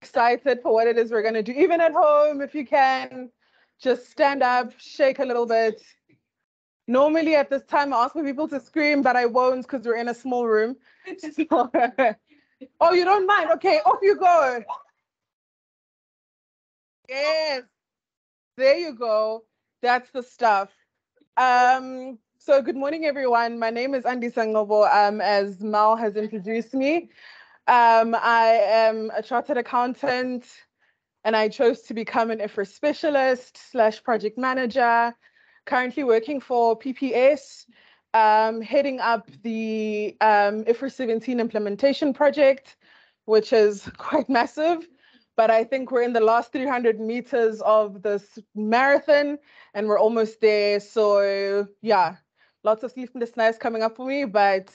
excited for what it is we're going to do. Even at home, if you can, just stand up, shake a little bit. Normally at this time, I ask for people to scream, but I won't because we're in a small room. So, oh, you don't mind? Okay, off you go. Yes, there you go. That's the stuff. So good morning, everyone. My name is Andi Sangobo, as Mal has introduced me. I am a chartered accountant, and I chose to become an IFRS specialist / project manager, currently working for PPS, heading up the IFRS 17 implementation project, which is quite massive. But I think we're in the last 300 meters of this marathon, and we're almost there. So yeah, lots of sleepless nights coming up for me. But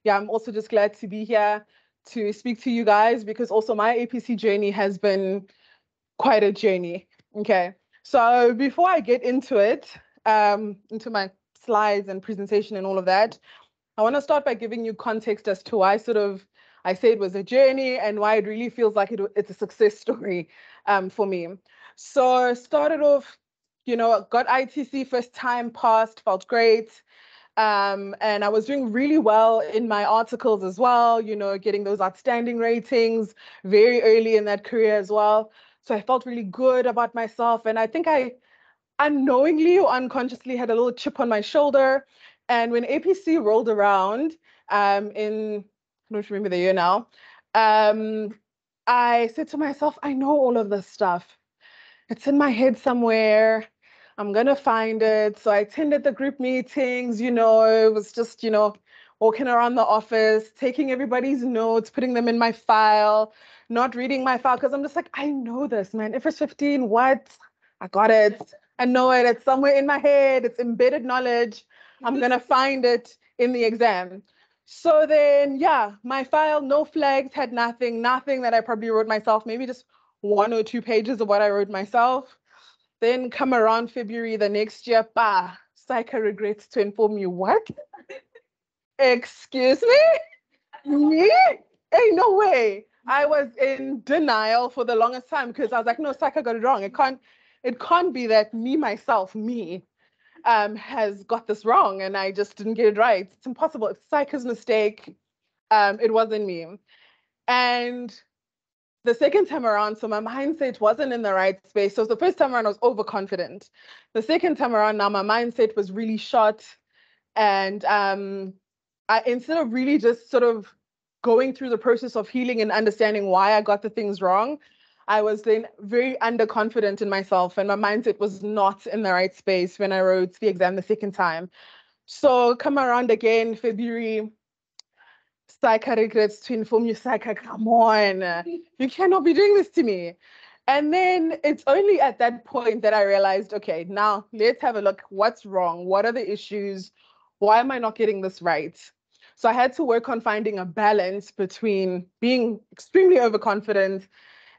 yeah, I'm also just glad to be here to speak to you guys, because also my APC journey has been quite a journey. Okay, so before I get into it, into my slides and presentation and all of that, I want to start by giving you context as to why I say it was a journey and why it really feels like it's a success story for me. So started off, got ITC first time, passed, felt great. And I was doing really well in my articles as well, getting those outstanding ratings very early in that career as well. So I felt really good about myself. And I think I unknowingly or unconsciously had a little chip on my shoulder. And when APC rolled around I don't remember the year now, I said to myself, I know all of this stuff. It's in my head somewhere. I'm going to find it. So I attended the group meetings, it was just, walking around the office, taking everybody's notes, putting them in my file, not reading my file, because I'm just like, I know this, man. IFRS 15, what? I got it. I know it. It's somewhere in my head. It's embedded knowledge. I'm going to find it in the exam. So then, yeah, my file, no flags, had nothing that I probably wrote myself, maybe just 1 or 2 pages of what I wrote myself. Then come around February the next year, Psycho regrets to inform you. What? Excuse me? Me? Hey, no way. I was in denial for the longest time because I was like, no, Psycho got it wrong. It can't be that me, has got this wrong and I just didn't get it right. It's impossible. It's Psycho's mistake. It wasn't me. And the second time around, so my mindset wasn't in the right space. So the first time around, I was overconfident. The second time around, now my mindset was really shot. And instead of really just sort of going through the process of healing and understanding why I got the things wrong, I was then very underconfident in myself, and my mindset was not in the right space when I wrote the exam the second time. So come around again, February, Psycho regrets to inform you, Psycho, come on, you cannot be doing this to me. And then it's only at that point that I realized, okay, now let's have a look. What's wrong? What are the issues? Why am I not getting this right? So I had to work on finding a balance between being extremely overconfident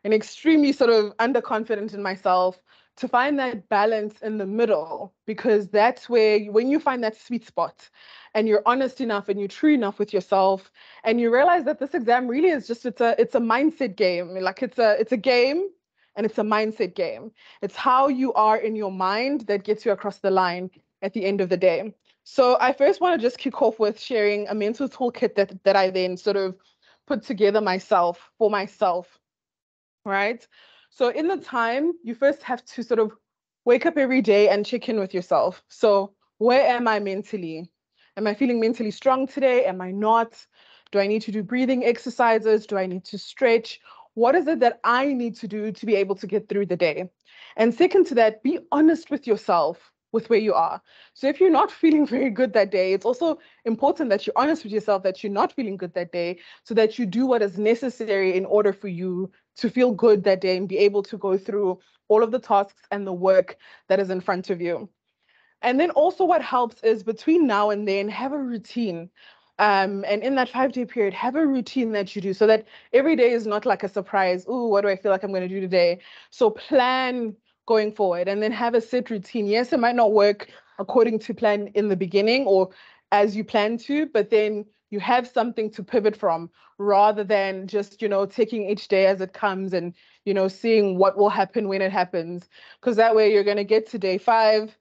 and extremely sort of underconfident in myself, to find that balance in the middle, because that's where, when you find that sweet spot and you're honest enough and you're true enough with yourself, and you realize that this exam really is just, it's a mindset game. Like it's a game, and it's a mindset game. It's how you are in your mind that gets you across the line at the end of the day. So I first want to just kick off with sharing a mental toolkit that I then sort of put together for myself, right? So in the time, you first have to sort of wake up every day and check in with yourself. So where am I mentally? Am I feeling mentally strong today? Am I not? Do I need to do breathing exercises? Do I need to stretch? What is it that I need to do to be able to get through the day? And second to that, be honest with yourself with where you are. So if you're not feeling very good that day, it's also important that you're honest with yourself that you're not feeling good that day, so that you do what is necessary in order for you to feel good that day and be able to go through all of the tasks and the work that is in front of you. And then also what helps is, between now and then, have a routine. And in that 5-day period, have a routine that you do, so that every day is not like a surprise. Ooh, what do I feel like I'm going to do today? So plan going forward, and then have a set routine. Yes, it might not work according to plan in the beginning or as you plan to, but then you have something to pivot from rather than just, taking each day as it comes and, seeing what will happen when it happens. Because that way you're going to get to day 5,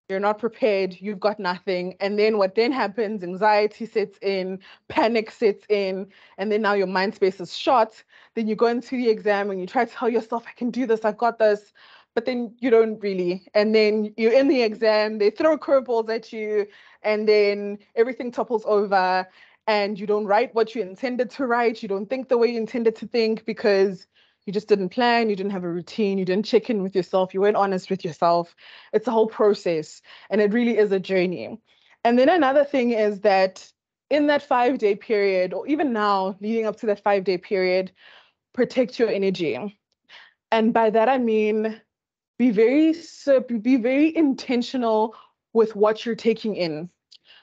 you're not prepared, you've got nothing. And then what then happens, anxiety sets in, panic sets in, and then now your mind space is shot. Then you go into the exam and you try to tell yourself, I can do this, I've got this. But then you don't really. And then you're in the exam, they throw curveballs at you, and then everything topples over, and you don't write what you intended to write. You don't think the way you intended to think because you just didn't plan, you didn't have a routine, you didn't check in with yourself, you weren't honest with yourself. It's a whole process, and it really is a journey. And then another thing is that in that 5-day period, or even now leading up to that 5-day period, protect your energy. And by that I mean be very intentional with what you're taking in.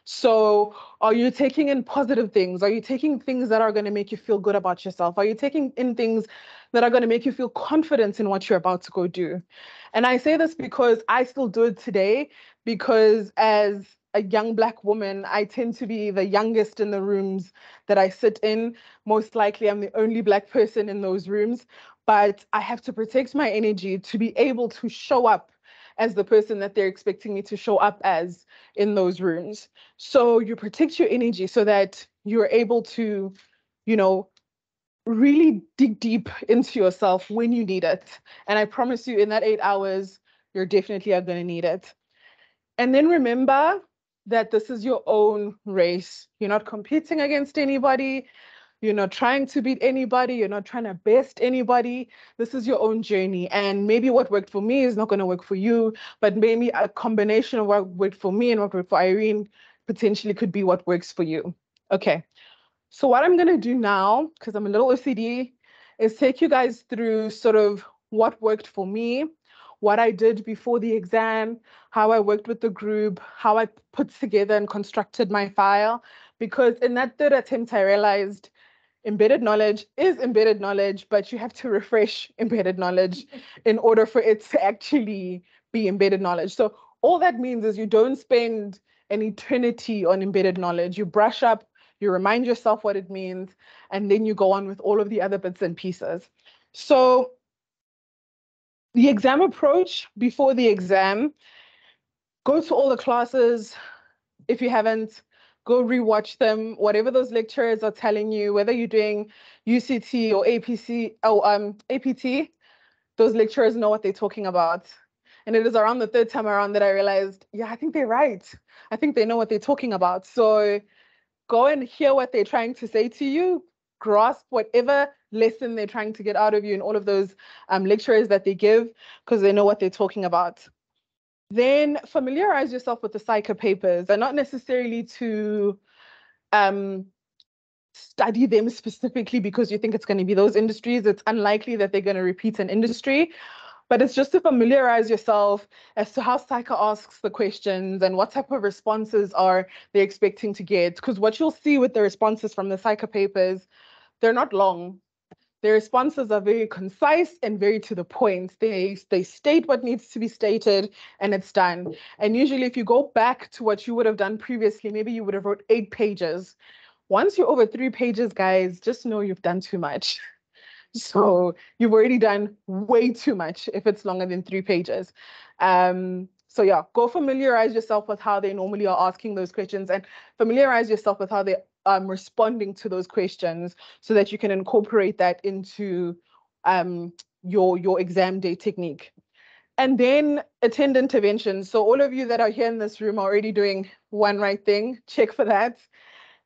So are you taking in positive things? Are you taking things that are going to make you feel good about yourself? Are you taking in things that are going to make you feel confident in what you're about to go do? And I say this because I still do it today, because as a young Black woman, I tend to be the youngest in the rooms that I sit in. Most likely, I'm the only Black person in those rooms, but I have to protect my energy to be able to show up as the person that they're expecting me to show up as in those rooms. So you protect your energy so that you're able to, really dig deep into yourself when you need it. And I promise you, in that 8 hours, you're definitely going to need it. And then remember that this is your own race. You're not competing against anybody. You're not trying to beat anybody. You're not trying to best anybody. This is your own journey. And maybe what worked for me is not going to work for you, but maybe a combination of what worked for me and what worked for Irene potentially could be what works for you. Okay. So what I'm going to do now, because I'm a little OCD, is take you guys through sort of what worked for me, what I did before the exam, how I worked with the group, how I put together and constructed my file. Because in that 3rd attempt, I realized embedded knowledge is embedded knowledge, but you have to refresh embedded knowledge in order for it to actually be embedded knowledge. So all that means is you don't spend an eternity on embedded knowledge. You brush up, you remind yourself what it means, and then you go on with all of the other bits and pieces. So the exam approach before the exam, go to all the classes. If you haven't, go rewatch them. Whatever those lecturers are telling you, whether you're doing UCT or APC or APT, those lecturers know what they're talking about. And it is around the 3rd time around that I realized, yeah, I think they're right. I think they know what they're talking about. So go and hear what they're trying to say to you, grasp whatever lesson they're trying to get out of you in all of those lecturers that they give, because they know what they're talking about. Then familiarize yourself with the psycho papers, and not necessarily to study them specifically because you think it's going to be those industries. It's unlikely that they're going to repeat an industry, but it's just to familiarize yourself as to how psycho asks the questions and what type of responses are they expecting to get. Because what you'll see with the responses from the psycho papers, they're not long. Their responses are very concise and very to the point. They state what needs to be stated and it's done. And usually if you go back to what you would have done previously, maybe you would have wrote 8 pages. Once you're over 3 pages, guys, just know you've done too much. So you've already done way too much if it's longer than 3 pages. So yeah, go familiarize yourself with how they normally are asking those questions, and familiarize yourself with how they're responding to those questions so that you can incorporate that into your exam day technique. And then attend interventions. So all of you that are here in this room are already doing one right thing. Check for that.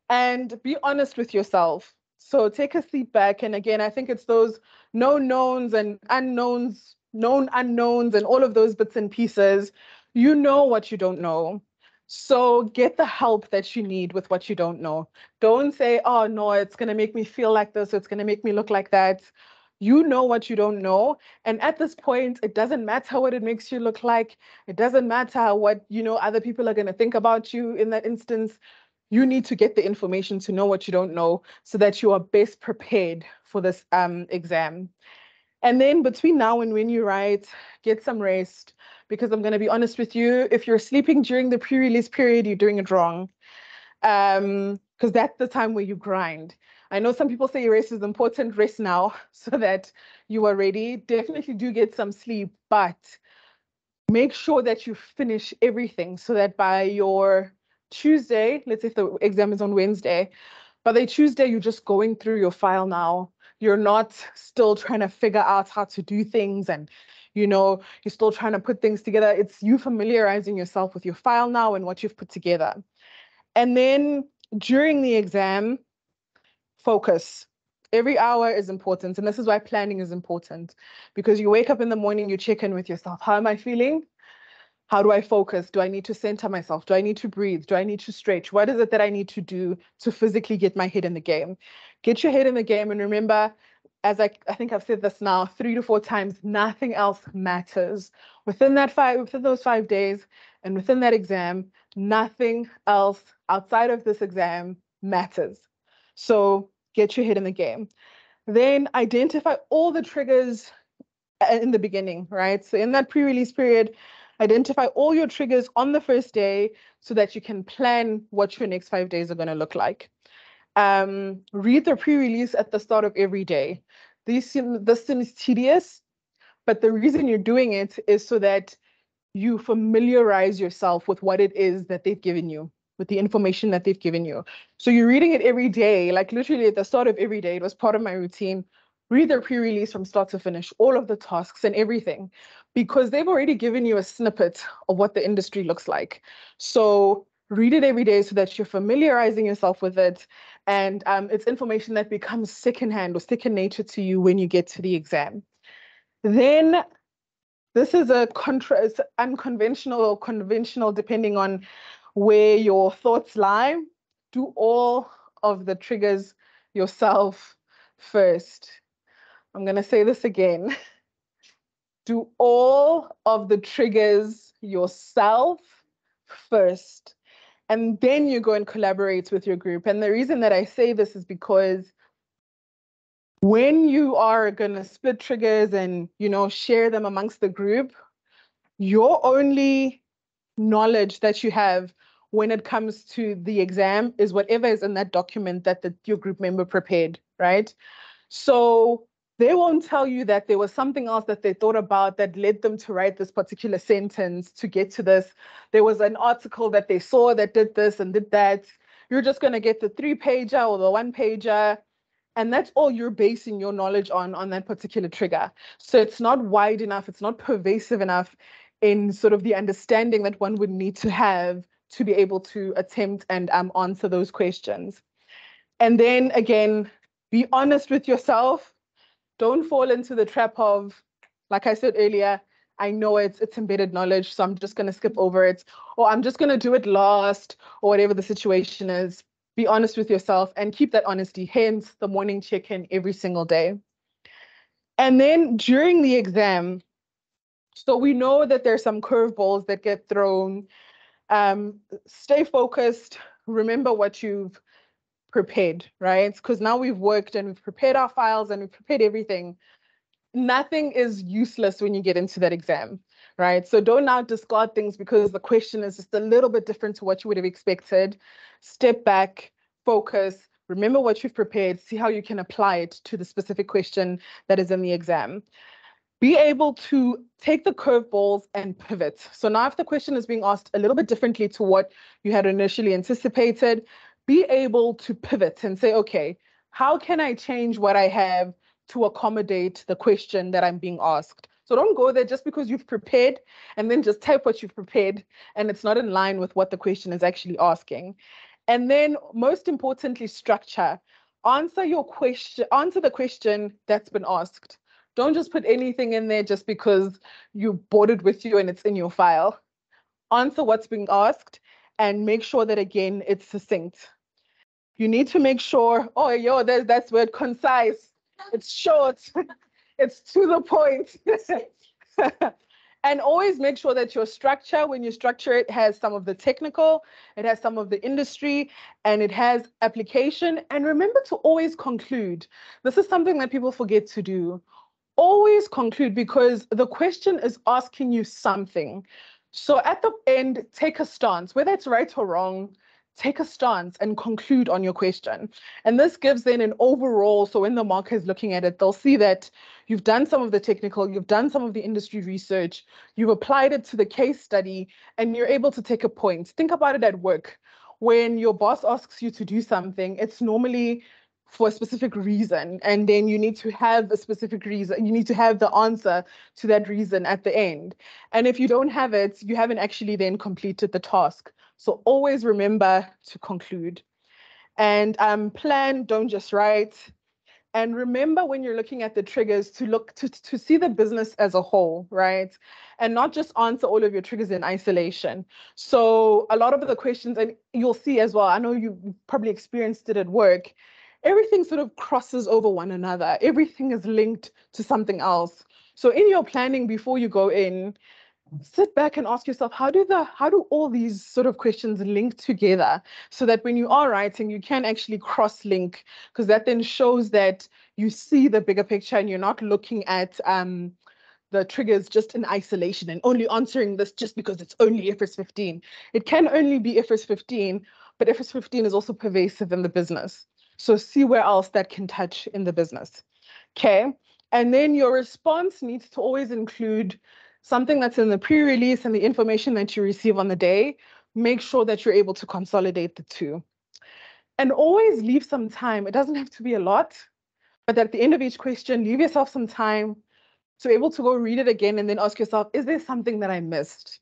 And be honest with yourself. So take a seat back. And again, I think it's those known knowns and unknowns, known unknowns, and all of those bits and pieces. You know what you don't know. So get the help that you need with what you don't know. Don't say, oh, no, it's going to make me feel like this. Or it's going to make me look like that. You know what you don't know. And at this point, it doesn't matter what it makes you look like. It doesn't matter what, other people are going to think about you in that instance. You need to get the information to know what you don't know so that you are best prepared for this exam. And then between now and when you write, get some rest, because I'm going to be honest with you, if you're sleeping during the pre-release period, you're doing it wrong. because that's the time where you grind. I know some people say rest is important, rest now so that you are ready. Definitely do get some sleep, but make sure that you finish everything so that by your Tuesday, let's say if the exam is on Wednesday, by the Tuesday, you're just going through your file now. You're not still trying to figure out how to do things and, you're still trying to put things together. It's you familiarizing yourself with your file now and what you've put together. And then during the exam, focus. Every hour is important. And this is why planning is important, because you wake up in the morning, you check in with yourself. How am I feeling? How do I focus? Do I need to center myself? Do I need to breathe? Do I need to stretch? What is it that I need to do to physically get my head in the game? Get your head in the game. And remember, as I think I've said this now 3 to 4 times, nothing else matters. Within those 5 days and within that exam, nothing else outside of this exam matters. So get your head in the game. Then identify all the triggers in the beginning, right? So in that pre-release period, identify all your triggers on the first day so that you can plan what your next 5 days are going to look like. Read the pre-release at the start of every day. This seems tedious, but the reason you're doing it is so that you familiarize yourself with what it is that they've given you, with the information that they've given you. So you're reading it every day, like literally at the start of every day. It was part of my routine. Read their pre-release from start to finish, all of the tasks and everything, because they've already given you a snippet of what the industry looks like. So read it every day so that you're familiarizing yourself with it. And it's information that becomes secondhand or second nature to you when you get to the exam. Then this is it's unconventional or conventional, depending on where your thoughts lie. Do all of the triggers yourself first. I'm going to say this again. Do all of the triggers yourself first, and then you go and collaborate with your group. And the reason that I say this is because when you are going to split triggers and, share them amongst the group, your only knowledge that you have when it comes to the exam is whatever is in that document that your group member prepared, right? So they won't tell you that there was something else that they thought about that led them to write this particular sentence to get to this. There was an article that they saw that did this and did that. You're just going to get the 3-pager or the 1-pager. And that's all you're basing your knowledge on that particular trigger. So it's not wide enough. It's not pervasive enough in sort of the understanding that one would need to have to be able to attempt and answer those questions. And then again, be honest with yourself. Don't fall into the trap of, like I said earlier, I know it's embedded knowledge, so I'm just going to skip over it, or I'm just going to do it last, or whatever the situation is. Be honest with yourself and keep that honesty, hence the morning check-in every single day. And then during the exam, so we know that there's some curveballs that get thrown. Stay focused. Remember what you've prepared, right? Because now we've worked and we've prepared our files and we've prepared everything. Nothing is useless when you get into that exam, right? So don't now discard things because the question is just a little bit different to what you would have expected. Step back, focus, remember what you've prepared, see how you can apply it to the specific question that is in the exam. Be able to take the curveballs and pivot. So now if the question is being asked a little bit differently to what you had initially anticipated, be able to pivot and say, okay, how can I change what I have to accommodate the question that I'm being asked? So don't go there just because you've prepared and then just type what you've prepared and it's not in line with what the question is actually asking. And then most importantly, structure. Answer the question that's been asked. Don't just put anything in there just because you brought it with you and it's in your file. Answer what's being asked and make sure that, again, it's succinct. You need to make sure, that's word, concise. It's short. It's to the point. And always make sure that your structure, when you structure it, has some of the technical, it has some of the industry, and it has application. And remember to always conclude. This is something that people forget to do. Always conclude, because the question is asking you something. So at the end, take a stance, whether it's right or wrong, take a stance and conclude on your question. And this gives then an overall, so when the market is looking at it, they'll see that you've done some of the technical, you've done some of the industry research, you've applied it to the case study, and you're able to take a point. Think about it at work. When your boss asks you to do something, it's normally for a specific reason, and then you need to have a specific reason. You need to have the answer to that reason at the end. And if you don't have it, you haven't actually then completed the task. So always remember to conclude. And plan, don't just write. And remember, when you're looking at the triggers, to look to see the business as a whole, right? And not just answer all of your triggers in isolation. So a lot of the questions, and you'll see as well, I know you probably experienced it at work, everything sort of crosses over one another. Everything is linked to something else. So in your planning, before you go in, sit back and ask yourself, how do all these sort of questions link together, so that when you are writing, you can actually cross-link, because that then shows that you see the bigger picture and you're not looking at the triggers just in isolation and only answering this just because it's only IFRS 15. It can only be IFRS 15, but IFRS 15 is also pervasive in the business. So see where else that can touch in the business. Okay. And then your response needs to always include something that's in the pre-release and the information that you receive on the day. Make sure that you're able to consolidate the two. And always leave some time. It doesn't have to be a lot, but at the end of each question, leave yourself some time to be able to go read it again and then ask yourself, is there something that I missed?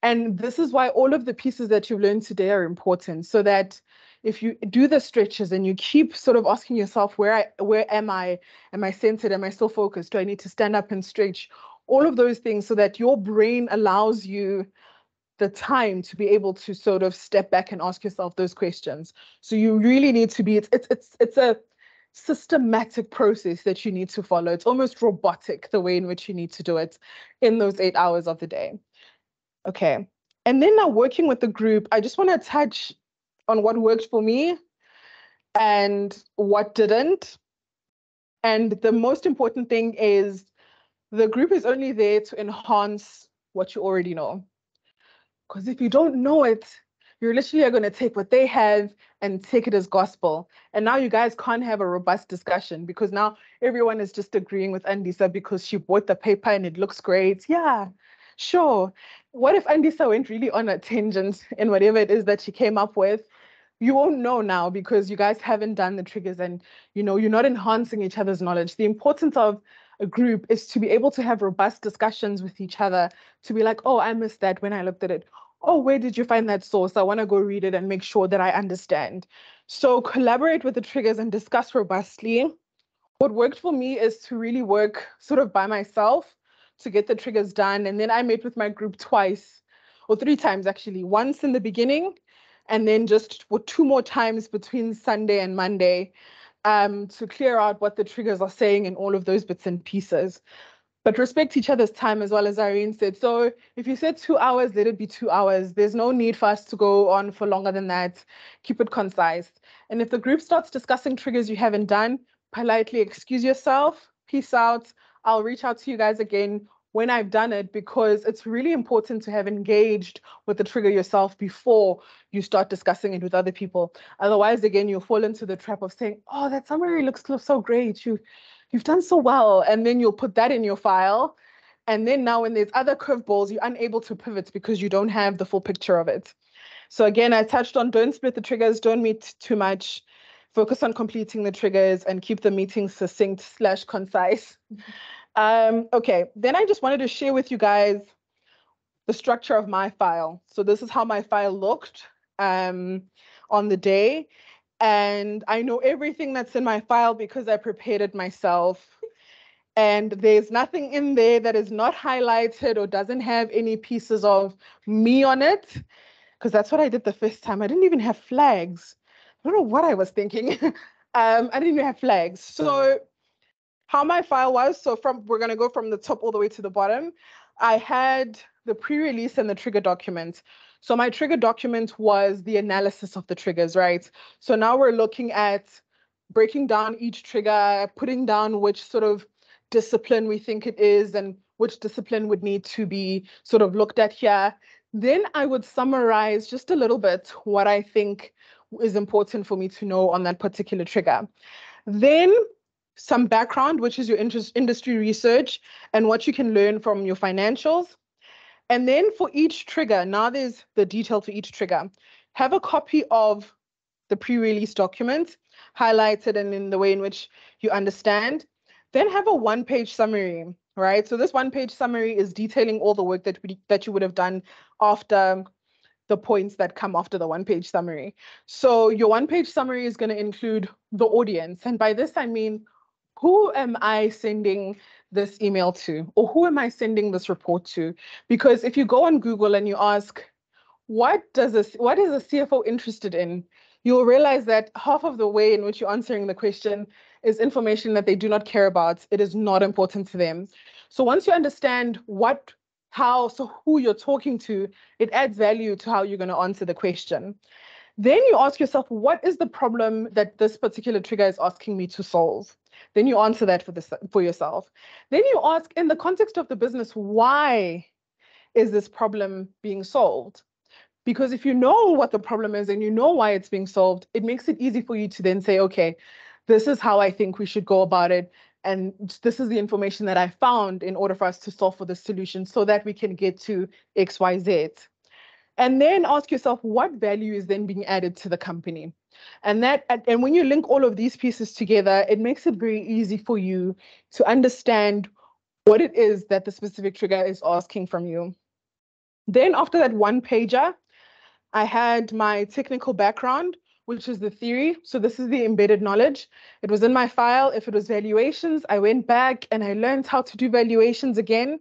And this is why all of the pieces that you've learned today are important, so that if you do the stretches and you keep sort of asking yourself, where am I? Am I centered? Am I still focused? Do I need to stand up and stretch? All of those things, so that your brain allows you the time to be able to sort of step back and ask yourself those questions. So you really need to be, it's a systematic process that you need to follow. It's almost robotic, the way in which you need to do it in those 8 hours of the day. Okay. And then now, working with the group, I just want to touch on what worked for me and what didn't. And the most important thing is, the group is only there to enhance what you already know. Because if you don't know it, you're literally going to take what they have and take it as gospel. And now you guys can't have a robust discussion, because now everyone is just agreeing with Andisa because she bought the paper and it looks great. Yeah, sure. What if Andisa went really on a tangent in whatever it is that she came up with? You won't know now, because you guys haven't done the triggers, and you're not enhancing each other's knowledge. The importance of a group is to be able to have robust discussions with each other, to be like, oh, I missed that when I looked at it. Oh, where did you find that source? I want to go read it and make sure that I understand. So collaborate with the triggers and discuss robustly. What worked for me is to really work sort of by myself to get the triggers done. And then I met with my group twice or 3 times, actually. Once in the beginning, and then just for 2 more times between Sunday and Monday, to clear out what the triggers are saying and all of those bits and pieces. But respect each other's time, as well, as Irene said. So if you said 2 hours, let it be 2 hours. There's no need for us to go on for longer than that. Keep it concise. And if the group starts discussing triggers you haven't done, politely excuse yourself. Peace out. I'll reach out to you guys again when I've done it, because it's really important to have engaged with the trigger yourself before you start discussing it with other people. Otherwise, again, you'll fall into the trap of saying, oh, that summary looks so great. You've done so well. And then you'll put that in your file. And then now when there's other curveballs, you're unable to pivot because you don't have the full picture of it. So again, I touched on, don't split the triggers, don't meet too much, focus on completing the triggers, and keep the meetings succinct/concise. Okay, then I just wanted to share with you guys the structure of my file. So this is how my file looked on the day. And I know everything that's in my file because I prepared it myself. And there's nothing in there that is not highlighted or doesn't have any pieces of me on it, because that's what I did the first time. I didn't even have flags. I don't know what I was thinking. I didn't even have flags. So how my file was, so we're going to go from the top all the way to the bottom. I had the pre-release and the trigger document. So my trigger document was the analysis of the triggers, right? So now we're looking at breaking down each trigger, putting down which sort of discipline we think it is and which discipline would need to be sort of looked at here. Then I would summarize just a little bit what I think is important for me to know on that particular trigger. Then some background, which is your industry research and what you can learn from your financials. And then for each trigger, now there's the detail for each trigger. Have a copy of the pre-release document highlighted and in the way in which you understand. Then have a one-page summary, right? So this one-page summary is detailing all the work that you would have done after the points that come after the one-page summary. So your one-page summary is going to include the audience. And by this, I mean, who am I sending this email to? Or who am I sending this report to? Because if you go on Google and you ask, what is a CFO interested in? You'll realize that half of the way in which you're answering the question is information that they do not care about. It is not important to them. So once you understand who you're talking to, it adds value to how you're going to answer the question. Then you ask yourself, what is the problem that this particular trigger is asking me to solve? Then you answer that for yourself. Then you ask, in the context of the business, why is this problem being solved? Because if you know what the problem is and you know why it's being solved, it makes it easy for you to then say, okay, this is how I think we should go about it. And this is the information that I found in order for us to solve for the solution so that we can get to X, Y, Z. And then ask yourself, what value is then being added to the company? And when you link all of these pieces together, it makes it very easy for you to understand what it is that the specific trigger is asking from you. Then after that one pager, I had my technical background, which is the theory. So this is the embedded knowledge. It was in my file. If it was valuations, I went back and I learned how to do valuations again.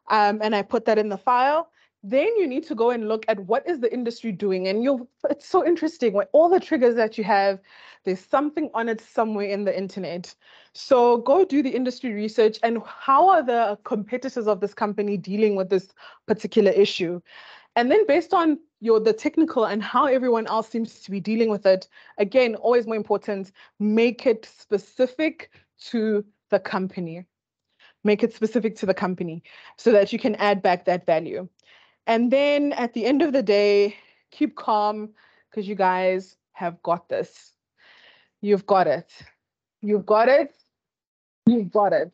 And I put that in the file. Then you need to go and look at what is the industry doing. And it's so interesting. When all the triggers that you have, there's something on it somewhere in the internet. So go do the industry research and how are the competitors of this company dealing with this particular issue? And then based on the technical and how everyone else seems to be dealing with it, again, always more important, make it specific to the company. Make it specific to the company so that you can add back that value. And then at the end of the day, keep calm because you guys have got this. You've got it. You've got it. You've got it.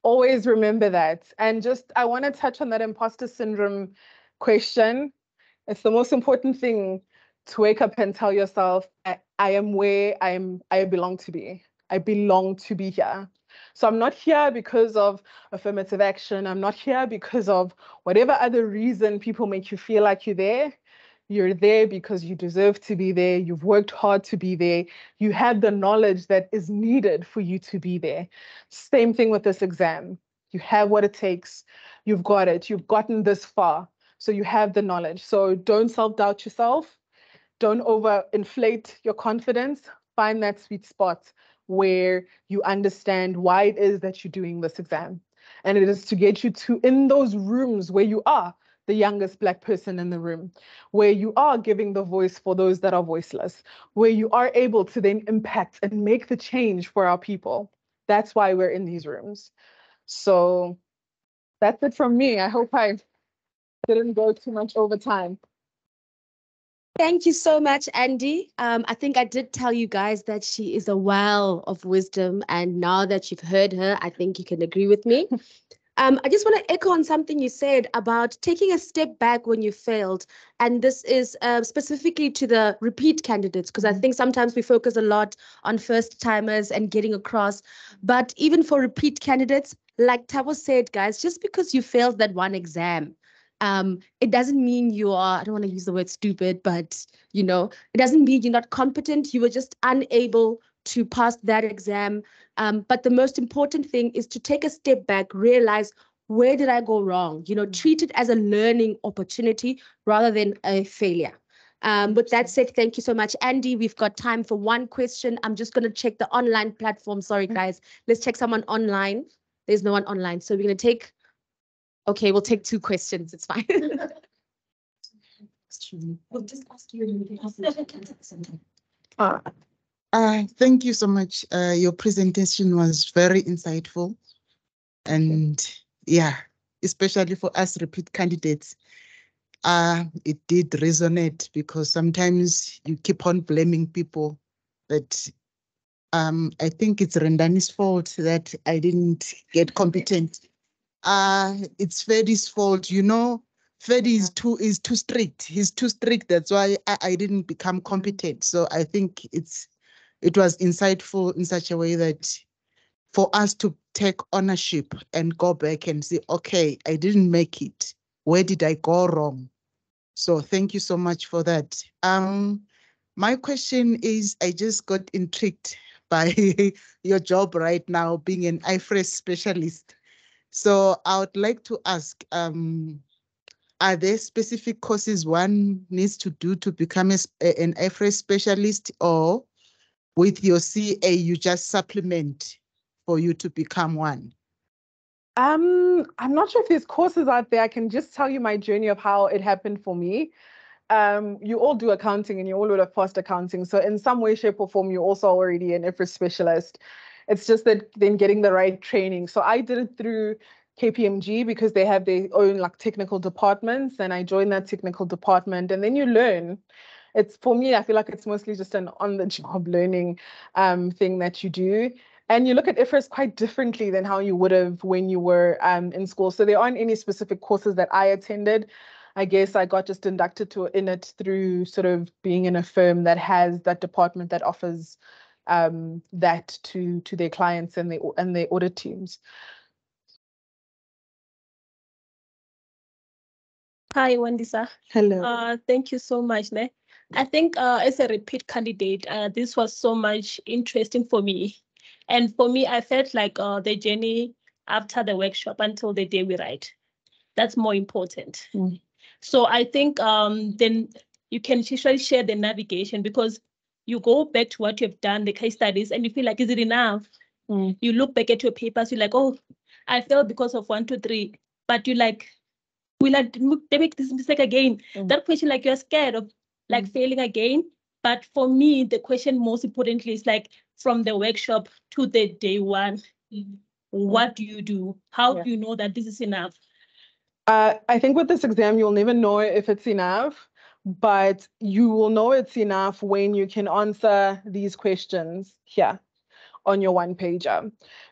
Always remember that. And I want to touch on that imposter syndrome question. It's the most important thing to wake up and tell yourself, I am where I belong to be. I belong to be here. So I'm not here because of affirmative action. I'm not here because of whatever other reason people make you feel like you're there. You're there because you deserve to be there. You've worked hard to be there. You have the knowledge that is needed for you to be there. Same thing with this exam. You have what it takes. You've got it. You've gotten this far. So you have the knowledge. So don't self-doubt yourself. Don't overinflate your confidence. Find that sweet spot where you understand why it is that you're doing this exam. And it is to get you in those rooms where you are the youngest Black person in the room, where you are giving the voice for those that are voiceless, where you are able to then impact and make the change for our people. That's why we're in these rooms. So that's it from me. I hope I didn't go too much over time. Thank you so much, Andy. I think I did tell you guys that she is a well of wisdom. And now that you've heard her, I think you can agree with me. I just want to echo on something you said about taking a step back when you failed. And this is specifically to the repeat candidates, because I think sometimes we focus a lot on first timers and getting across. But even for repeat candidates, like Tabo said, guys, just because you failed that one exam, it doesn't mean you are, I don't want to use the word stupid, but, it doesn't mean you're not competent. You were just unable to pass that exam. But the most important thing is to take a step back, realize, where did I go wrong? Treat it as a learning opportunity rather than a failure. With that said, thank you so much, Andy. We've got time for one question. I'm just going to check the online platform. Sorry, guys. Let's check someone online. There's no one online. So we're going to take, okay, we'll take 2 questions. It's fine. We'll just ask you and we can ask thank you so much. Your presentation was very insightful. And yeah, especially for us repeat candidates, it did resonate because sometimes you keep on blaming people, but I think it's Rendani's fault that I didn't get competent. It's Ferdy's fault. You know, Ferdy is too strict. He's too strict. That's why I didn't become competent. So I think it was insightful in such a way that for us to take ownership and go back and say, okay, I didn't make it. Where did I go wrong? So thank you so much for that. My question is, I just got intrigued by your job right now, being an IFRS specialist. So I would like to ask, are there specific courses one needs to do to become an IFRS specialist, or with your CA, you just supplement for you to become one? I'm not sure if there's courses out there. I can just tell you my journey of how it happened for me. You all do accounting and you all would have passed accounting. So in some way, shape or form, you're also already an IFRS specialist. It's just that then getting the right training. So I did it through KPMG because they have their own like technical departments, and I joined that technical department, and then you learn. It's for me, I feel like it's mostly just an on-the-job learning thing that you do. And you look at IFRS quite differently than how you would have when you were in school. So there aren't any specific courses that I attended. I guess I got just inducted in it through sort of being in a firm that has that department that offers that to their clients and their audit teams. Hi, Wandisa. Hello. Thank you so much. Ne? I think as a repeat candidate, this was so much interesting for me. And for me, I felt like the journey after the workshop until the day we write, that's more important. So I think then you can usually share the navigation, because you go back to what you've done, the case studies, and you feel like, is it enough? You look back at your papers, you're like, oh, I failed because of 1, 2, 3. But you like, will I make this mistake again? That question, like you're scared of like failing again. But for me, the question most importantly is like from the workshop to the day one, what do you do? How do you know that this is enough? I think with this exam, you'll never know if it's enough, but you will know it's enough when you can answer these questions here on your one pager,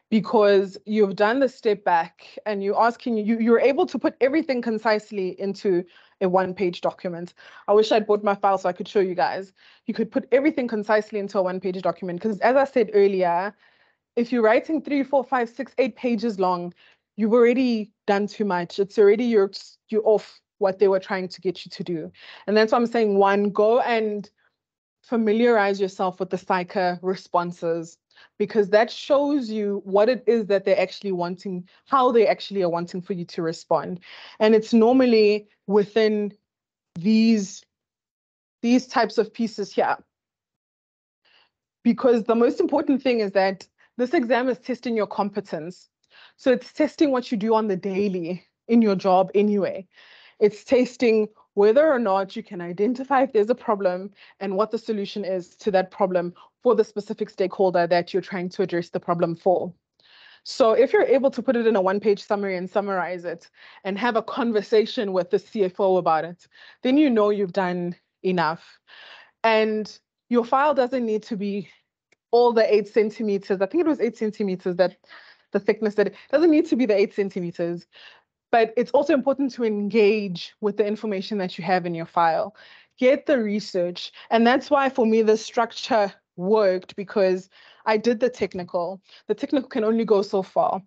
because you've done the step back and you're able to put everything concisely into a one-page document. I wish I'd brought my file so I could show you guys. You could put everything concisely into a one-page document, because as I said earlier, if you're writing 3, 4, 5, 6, 8 pages long, you've already done too much. It's already you're off what they were trying to get you to do. And that's why I'm saying, one, go and familiarize yourself with the psycha responses, because that shows you what it is that they're actually wanting, how they actually are wanting for you to respond. And it's normally within these types of pieces here. Because the most important thing is that this exam is testing your competence. So it's testing what you do on the daily in your job anyway. It's testing whether or not you can identify if there's a problem and what the solution is to that problem for the specific stakeholder that you're trying to address the problem for. So if you're able to put it in a one-page summary and summarize it and have a conversation with the CFO about it, then you know you've done enough. And your file doesn't need to be all the 8 centimeters. I think it was 8 centimeters that the thickness, that it doesn't need to be the 8 centimeters. But it's also important to engage with the information that you have in your file. Get the research. And that's why for me, the structure worked, because I did the technical. The technical can only go so far.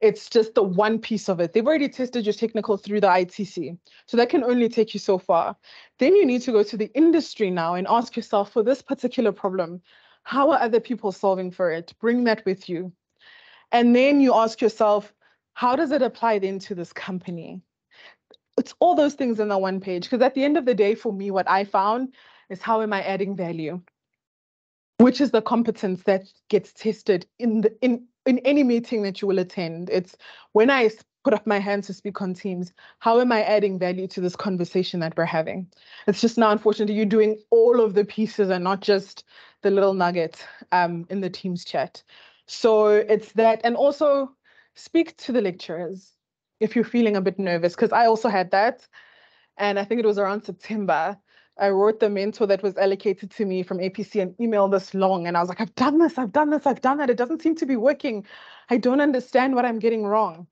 It's just the one piece of it. They've already tested your technical through the ITC. So that can only take you so far. Then you need to go to the industry now and ask yourself, for this particular problem, how are other people solving for it? Bring that with you. And then you ask yourself, how does it apply then to this company? It's all those things in the one page. Because at the end of the day, for me, what I found is, how am I adding value? Which is the competence that gets tested in any meeting that you will attend. It's when I put up my hand to speak on Teams, how am I adding value to this conversation that we're having? It's just now, unfortunately, you're doing all of the pieces and not just the little nugget in the Teams chat. So it's that. And also speak to the lecturers. if you're feeling a bit nervous, because I also had that. And I think it was around September. I wrote the mentor that was allocated to me from APC an email this long. And I was like, I've done this, I've done this, I've done that. It doesn't seem to be working. I don't understand what I'm getting wrong.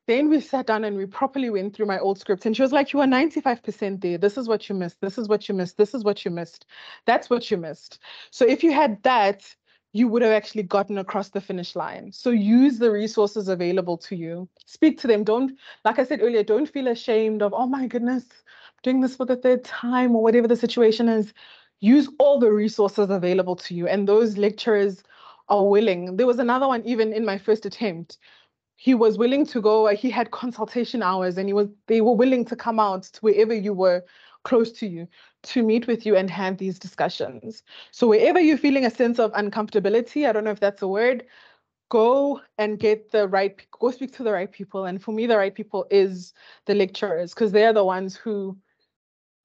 Then we sat down and we properly went through my old scripts. And she was like, you are 95% there. This is what you missed. This is what you missed. This is what you missed. That's what you missed. So if you had that, you would have actually gotten across the finish line. So use the resources available to you. Speak to them. Don't, like I said earlier, don't feel ashamed of, oh my goodness, I'm doing this for the third time or whatever the situation is. Use all the resources available to you. And those lecturers are willing. There was another one, even in my first attempt. He was willing to go, he had consultation hours, and they were willing to come out to wherever you were close to you to meet with you and have these discussions. So wherever you're feeling a sense of uncomfortability, I don't know if that's a word, go and go speak to the right people. And for me, the right people is the lecturers, because they're the ones who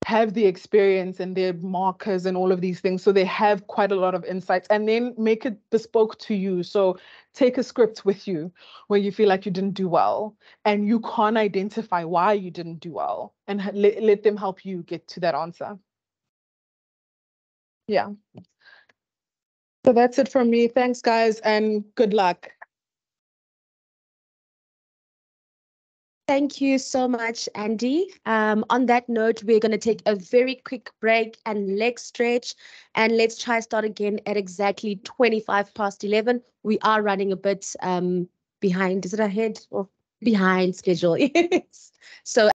have the experience and their markers and all of these things. So they have quite a lot of insights, and then make it bespoke to you. So take a script with you where you feel like you didn't do well and you can't identify why you didn't do well, and let them help you get to that answer. Yeah. So that's it from me. Thanks, guys, and good luck. Thank you so much, Andy. On that note, we're going to take a very quick break and leg stretch, and let's try start again at exactly 11:25. We are running a bit behind. Is it ahead or behind schedule? Yes. So